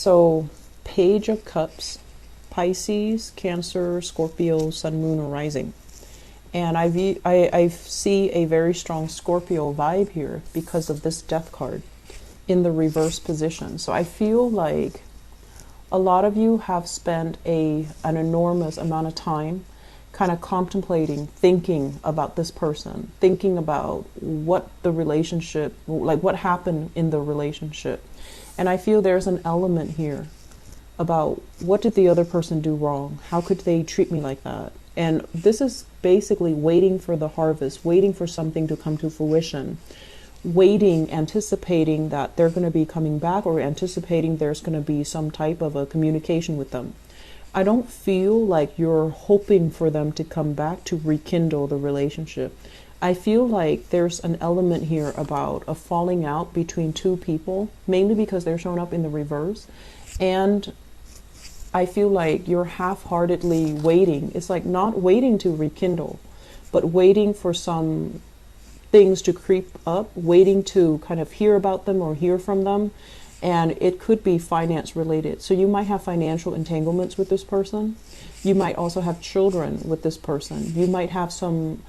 So, Page of Cups, Pisces, Cancer, Scorpio, Sun, Moon, or Rising. And I see a very strong Scorpio vibe here because of this Death card in the reverse position. So I feel like a lot of you have spent an enormous amount of time kind of contemplating, thinking about this person, thinking about what the relationship, like what happened in the relationship. And I feel there's an element here about what did the other person do wrong? How could they treat me like that? And this is basically waiting for the harvest, waiting for something to come to fruition, waiting, anticipating that they're going to be coming back, or anticipating there's going to be some type of a communication with them. I don't feel like you're hoping for them to come back to rekindle the relationship. I feel like there's an element here about a falling out between two people, mainly because they're showing up in the reverse. And I feel like you're half-heartedly waiting. It's like not waiting to rekindle, but waiting for some things to creep up, waiting to kind of hear about them or hear from them. And it could be finance related. So you might have financial entanglements with this person. You might also have children with this person. You might have some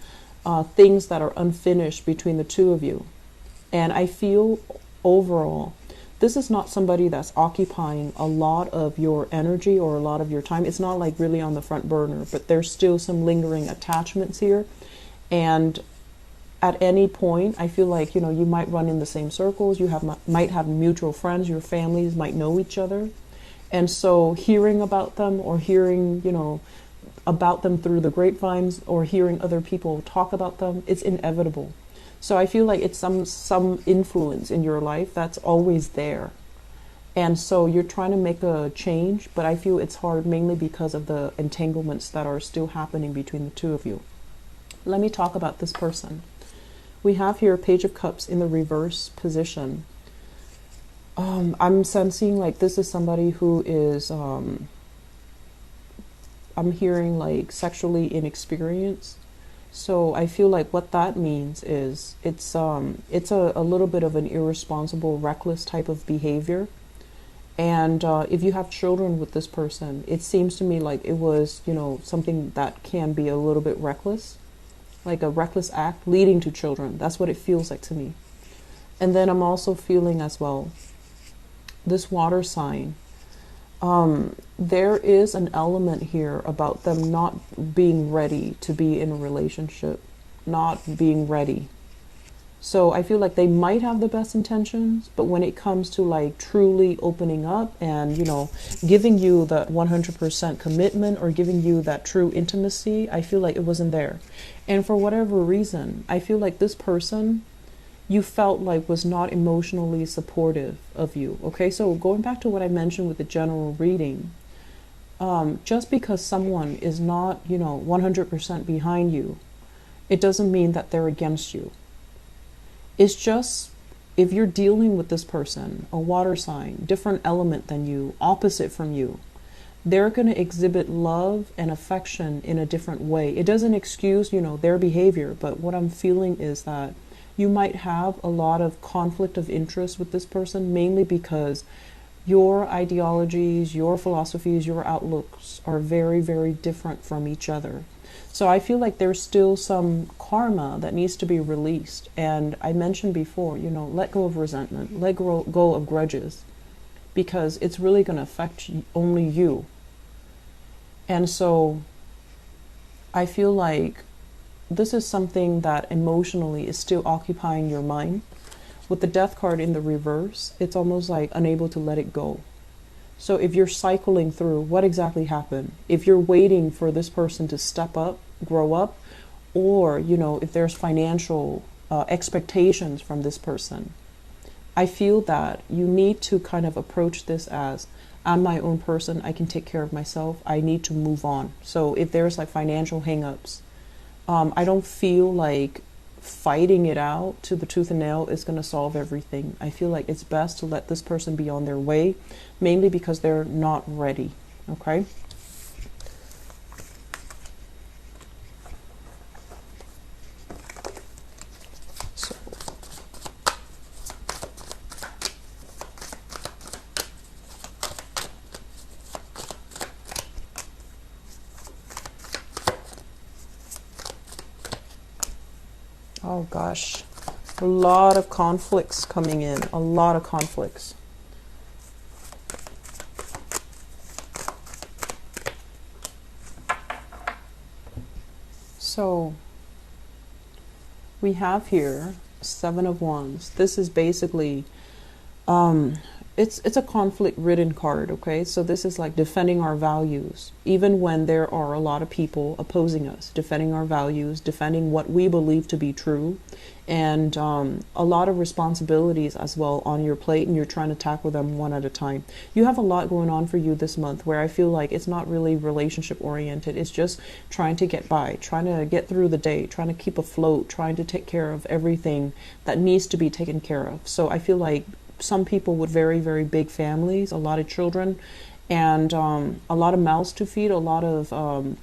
things that are unfinished between the two of you. And I feel overall, this is not somebody that's occupying a lot of your energy or a lot of your time. It's not like really on the front burner, but there's still some lingering attachments here. And at any point, I feel like, you might run in the same circles. You might have mutual friends. Your families might know each other. And so hearing about them, or hearing, about them through the grapevines, or hearing other people talk about them, it's inevitable. So I feel like it's some influence in your life that's always there. And so you're trying to make a change, but I feel it's hard mainly because of the entanglements that are still happening between the two of you. Let me talk about this person. We have here Page of Cups in the reverse position. I'm sensing like this is somebody who is, I'm hearing like sexually inexperienced. So I feel like what that means is it's a little bit of an irresponsible, reckless type of behavior. And if you have children with this person, it seems to me like it was, something that can be a little bit reckless, like a reckless act leading to children. That's what it feels like to me. And then I'm also feeling as well, this water sign. There is an element here about them not being ready to be in a relationship, not being ready. So I feel like they might have the best intentions, but when it comes to like truly opening up and, giving you the 100% commitment or giving you that true intimacy, I feel like it wasn't there. And for whatever reason, I feel like this person you felt like was not emotionally supportive of you. Okay, so going back to what I mentioned with the general reading, just because someone is not, 100% behind you, it doesn't mean that they're against you. It's just, if you're dealing with this person, a water sign, different element than you, opposite from you, they're going to exhibit love and affection in a different way. It doesn't excuse, their behavior, but what I'm feeling is that you might have a lot of conflict of interest with this person, mainly because your ideologies, your philosophies, your outlooks are very, very different from each other. So I feel like there's still some karma that needs to be released. And I mentioned before, let go of resentment, let go of grudges, because it's really going to affect only you. And so I feel like this is something that emotionally is still occupying your mind. With the Death card in the reverse, it's almost like unable to let it go. So if you're cycling through what exactly happened, if you're waiting for this person to step up, grow up, or, if there's financial expectations from this person, I feel that you need to kind of approach this as, I'm my own person, I can take care of myself, I need to move on. So if there's like financial hangups, I don't feel like fighting it out to the tooth and nail is going to solve everything. I feel like it's best to let this person be on their way, mainly because they're not ready. Okay? So, Oh gosh, a lot of conflicts coming in, a lot of conflicts. So we have here Seven of Wands. This is basically it's a conflict ridden card, okay? So this is like defending our values, even when there are a lot of people opposing us, defending our values, defending what we believe to be true, and a lot of responsibilities as well on your plate, and you're trying to tackle them one at a time. You have a lot going on for you this month where I feel like it's not really relationship oriented. It's just trying to get by, trying to get through the day, trying to keep afloat, trying to take care of everything that needs to be taken care of. So I feel like some people with very, very big families, a lot of children, and a lot of mouths to feed, a lot of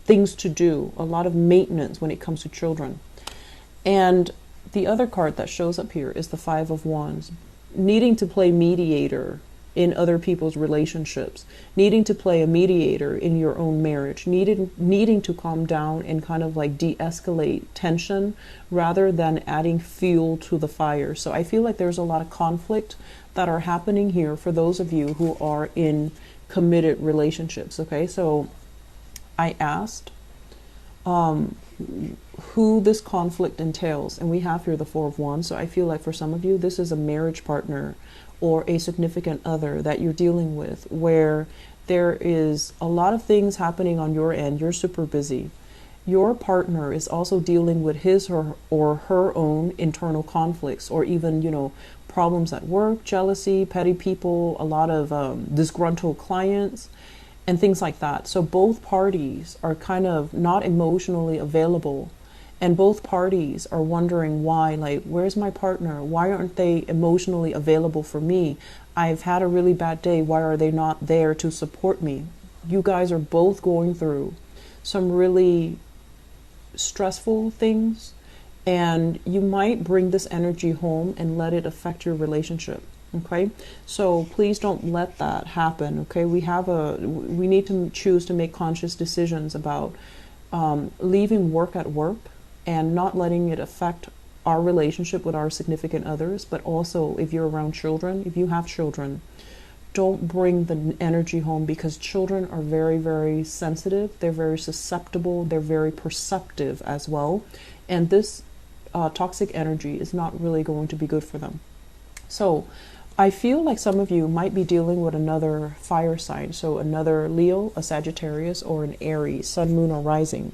things to do, a lot of maintenance when it comes to children. And the other card that shows up here is the Five of Wands, needing to play mediator in other people's relationships, needing to play a mediator in your own marriage, needing to calm down and kind of like de-escalate tension rather than adding fuel to the fire. So I feel like there's a lot of conflict that are happening here for those of you who are in committed relationships. Okay, so I asked who this conflict entails, and we have here the Four of Wands. So I feel like for some of you this is a marriage partner or a significant other that you're dealing with, where there is a lot of things happening on your end. You're super busy. Your partner is also dealing with his or her own internal conflicts, or even, you know, problems at work, jealousy, petty people, a lot of disgruntled clients, and things like that. So both parties are kind of not emotionally available, and both parties are wondering why, like, where's my partner? Why aren't they emotionally available for me? I've had a really bad day. Why are they not there to support me? You guys are both going through some really stressful things, and you might bring this energy home and let it affect your relationship. Okay, so please don't let that happen. Okay, we need to choose to make conscious decisions about leaving work at work and not letting it affect our relationship with our significant others. But also, if you're around children, if you have children, don't bring the energy home, because children are very, very sensitive. They're very susceptible. They're very perceptive as well. And this toxic energy is not really going to be good for them. So I feel like some of you might be dealing with another fire sign. So another Leo, a Sagittarius, or an Aries, Sun, Moon, or Rising.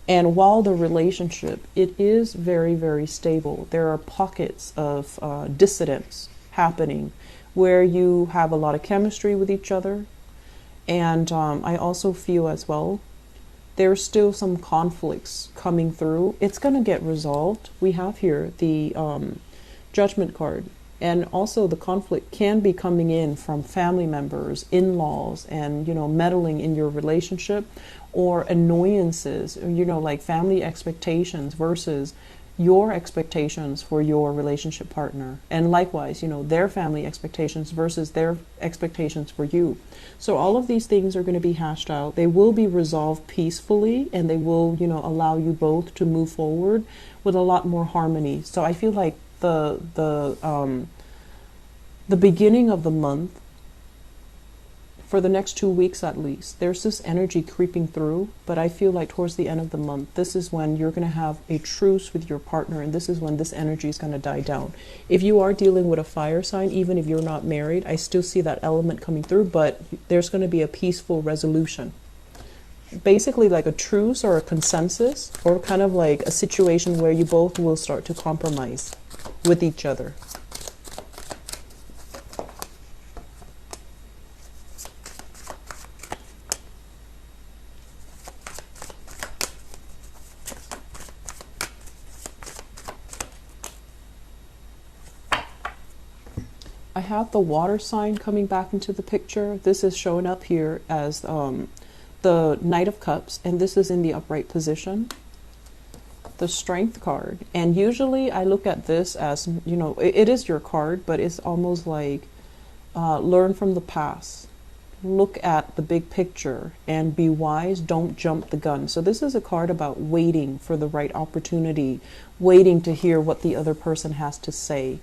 And while the relationship, it is very, very stable, there are pockets of dissidence happening where you have a lot of chemistry with each other. And I also feel as well, there's still some conflicts coming through. It's going to get resolved. We have here the Judgment card. And also the conflict can be coming in from family members, in-laws, and, you know, meddling in your relationship, or annoyances, you know, like family expectations versus your expectations for your relationship partner. And likewise, you know, their family expectations versus their expectations for you. So all of these things are going to be hashed out. They will be resolved peacefully, and they will, you know, allow you both to move forward with a lot more harmony. So I feel like the beginning of the month, for the next 2 weeks at least, there's this energy creeping through. But I feel like towards the end of the month, this is when you're going to have a truce with your partner, and this is when this energy is going to die down. If you are dealing with a fire sign, even if you're not married, I still see that element coming through, but there's going to be a peaceful resolution. Basically like a truce or a consensus, or kind of like a situation where you both will start to compromise with each other. I have the water sign coming back into the picture. This is showing up here as the Knight of Cups, and this is in the upright position. The Strength card, and usually I look at this as, you know, it is your card, but it's almost like learn from the past, look at the big picture and be wise. Don't jump the gun. So this is a card about waiting for the right opportunity, waiting to hear what the other person has to say,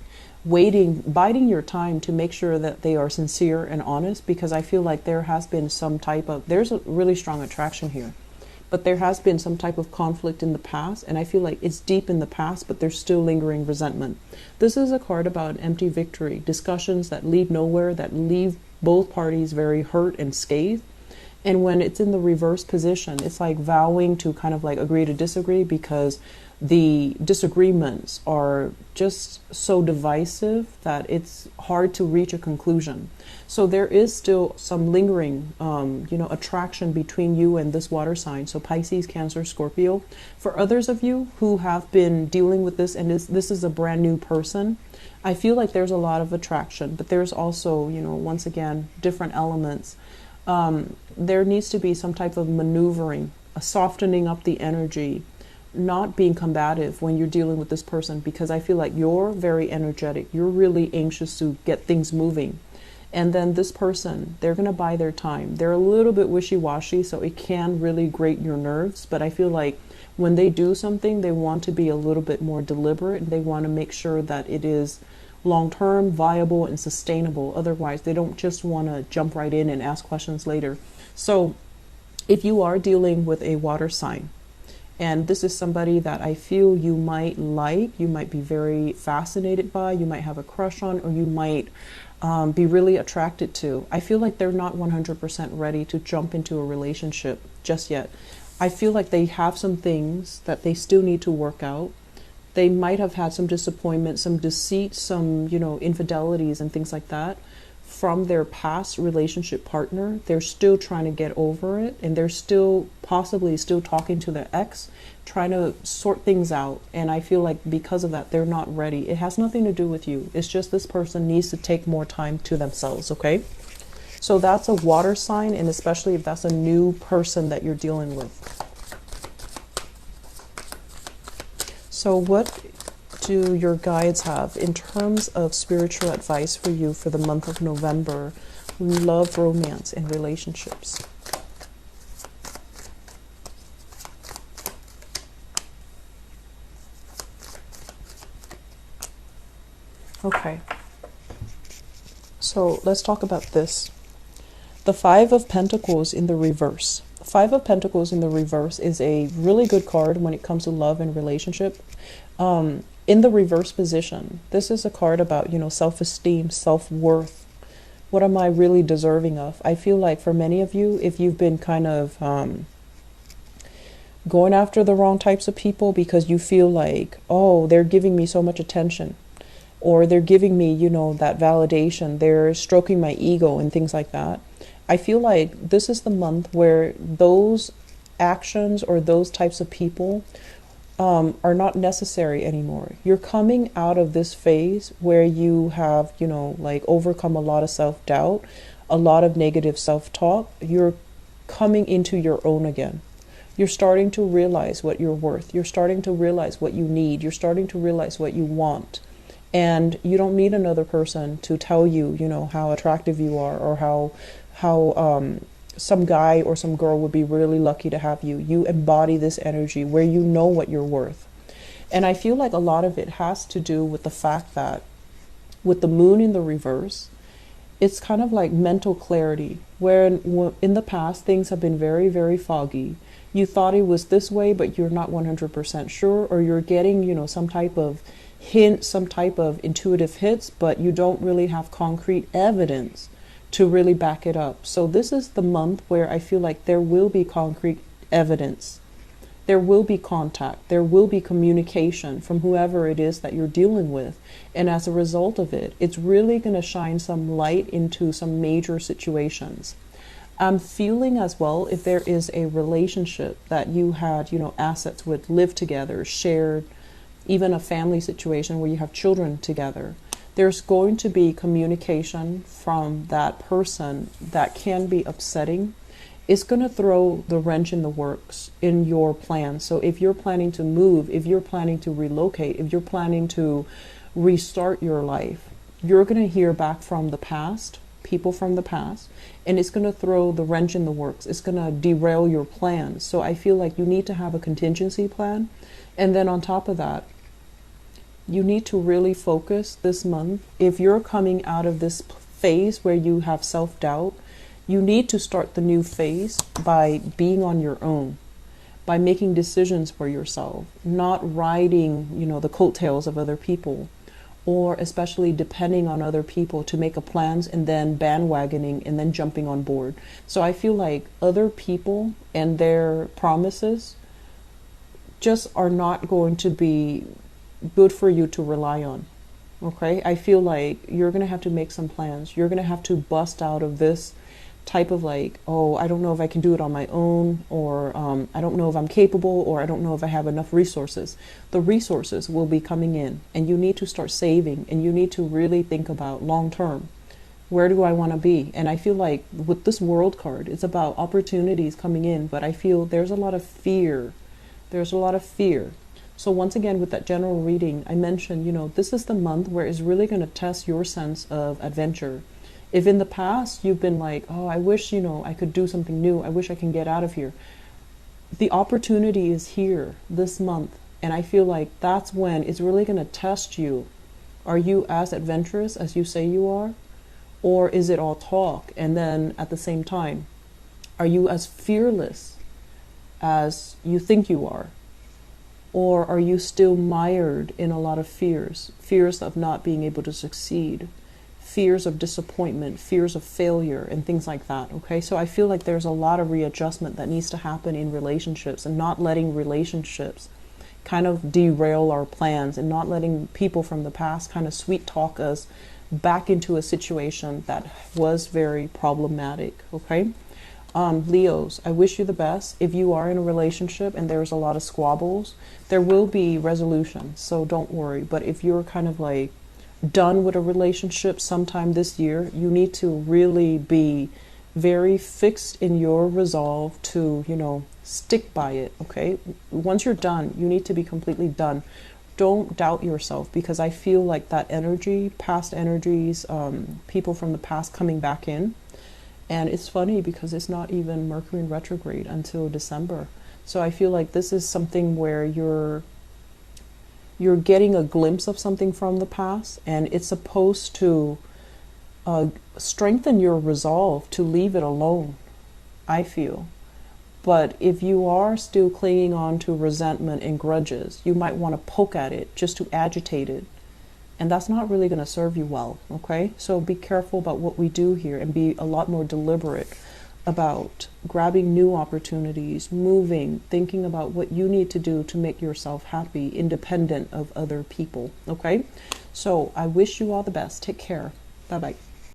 waiting, biding your time to make sure that they are sincere and honest, because I feel like there has been some type of, there's a really strong attraction here, but there has been some type of conflict in the past, and I feel like it's deep in the past, but there's still lingering resentment. This is a card about an empty victory, discussions that lead nowhere, that leave both parties very hurt and scathed. And when it's in the reverse position, it's like vowing to kind of like agree to disagree, because the disagreements are just so divisive that it's hard to reach a conclusion. So there is still some lingering, attraction between you and this water sign. So Pisces, Cancer, Scorpio. For others of you who have been dealing with this, and this is a brand new person, I feel like there's a lot of attraction, but there's also, once again, different elements. There needs to be some type of maneuvering, a softening up the energy, not being combative when you're dealing with this person, because I feel like you're very energetic. You're really anxious to get things moving. And then this person, they're going to buy their time. They're a little bit wishy-washy, so it can really grate your nerves. But I feel like when they do something, they want to be a little bit more deliberate, and they want to make sure that it is long-term, viable, and sustainable. Otherwise, they don't just want to jump right in and ask questions later. So if you are dealing with a water sign, and this is somebody that I feel you might like, you might be very fascinated by, you might have a crush on, or you might be really attracted to, I feel like they're not 100% ready to jump into a relationship just yet. I feel like they have some things that they still need to work out. They might have had some disappointment, some deceit, some, infidelities and things like that from their past relationship partner. They're still trying to get over it, and they're still possibly still talking to their ex, trying to sort things out. And I feel like because of that, they're not ready. It has nothing to do with you. It's just this person needs to take more time to themselves, okay? So that's a water sign, and especially if that's a new person that you're dealing with. So what do your guides have in terms of spiritual advice for you for the month of November? Love, romance, and relationships. Okay. So let's talk about this. The Five of Pentacles in the reverse. Five of Pentacles in the reverse is a really good card when it comes to love and relationship. In the reverse position, this is a card about, self-esteem, self-worth. What am I really deserving of? I feel like for many of you, if you've been kind of going after the wrong types of people because you feel like, oh, they're giving me so much attention, or they're giving me, that validation, they're stroking my ego and things like that. I feel like this is the month where those actions or those types of people are not necessary anymore. You're coming out of this phase where you have, overcome a lot of self-doubt, a lot of negative self-talk. You're coming into your own again. You're starting to realize what you're worth. You're starting to realize what you need. You're starting to realize what you want. And you don't need another person to tell you, how attractive you are, or how some guy or some girl would be really lucky to have you. You embody this energy where you know what you're worth. And I feel like a lot of it has to do with the fact that with the moon in the reverse, it's kind of like mental clarity, where in the past things have been very, very foggy. You thought it was this way, but you're not 100% sure, or you're getting, some type of hint, some type of intuitive hits, but you don't really have concrete evidence to really back it up. So this is the month where I feel like there will be concrete evidence. There will be contact. There will be communication from whoever it is that you're dealing with. And as a result of it, it's really going to shine some light into some major situations. I'm feeling as well, if there is a relationship that you had, assets with, lived together, shared, even a family situation where you have children together, there's going to be communication from that person that can be upsetting. It's going to throw the wrench in the works in your plan. So if you're planning to move, if you're planning to relocate, if you're planning to restart your life, you're going to hear back from the past, people from the past, and it's going to throw the wrench in the works. It's going to derail your plans. So I feel like you need to have a contingency plan. And then on top of that, you need to really focus this month. If you're coming out of this phase where you have self-doubt, you need to start the new phase by being on your own, by making decisions for yourself, not riding, the coattails of other people, or especially depending on other people to make a plans and then bandwagoning and then jumping on board. So I feel like other people and their promises just are not going to be good for you to rely on. Okay? I feel like you're going to have to make some plans. You're going to have to bust out of this type of like, oh, I don't know if I can do it on my own, or I don't know if I'm capable, or I don't know if I have enough resources. The resources will be coming in, and you need to start saving, and you need to really think about long term. Where do I want to be? And I feel like with this world card, it's about opportunities coming in, but I feel there's a lot of fear. There's a lot of fear. So once again, with that general reading, I mentioned, this is the month where it's really going to test your sense of adventure. If in the past you've been like, oh, I wish, I could do something new. I wish I can get out of here. The opportunity is here this month. And I feel like that's when it's really going to test you. Are you as adventurous as you say you are? Or is it all talk? And then at the same time, are you as fearless as you think you are? Or are you still mired in a lot of fears? Fears of not being able to succeed, fears of disappointment, fears of failure, and things like that. Okay, so I feel like there's a lot of readjustment that needs to happen in relationships, and not letting relationships kind of derail our plans, and not letting people from the past kind of sweet talk us back into a situation that was very problematic. Okay, Leos, I wish you the best. If you are in a relationship and there's a lot of squabbles, there will be resolution, so don't worry. But if you're kind of like done with a relationship sometime this year, you need to really be very fixed in your resolve to, stick by it. Okay, once you're done, you need to be completely done. Don't doubt yourself, because I feel like that energy, past energies, people from the past coming back in. And it's funny because it's not even Mercury in retrograde until December. So I feel like this is something where you're getting a glimpse of something from the past, and it's supposed to strengthen your resolve to leave it alone, I feel. But if you are still clinging on to resentment and grudges, you might want to poke at it just to agitate it. And that's not really going to serve you well, okay? So be careful about what we do here, and be a lot more deliberate about grabbing new opportunities, moving, thinking about what you need to do to make yourself happy, independent of other people, okay? So I wish you all the best. Take care. Bye-bye.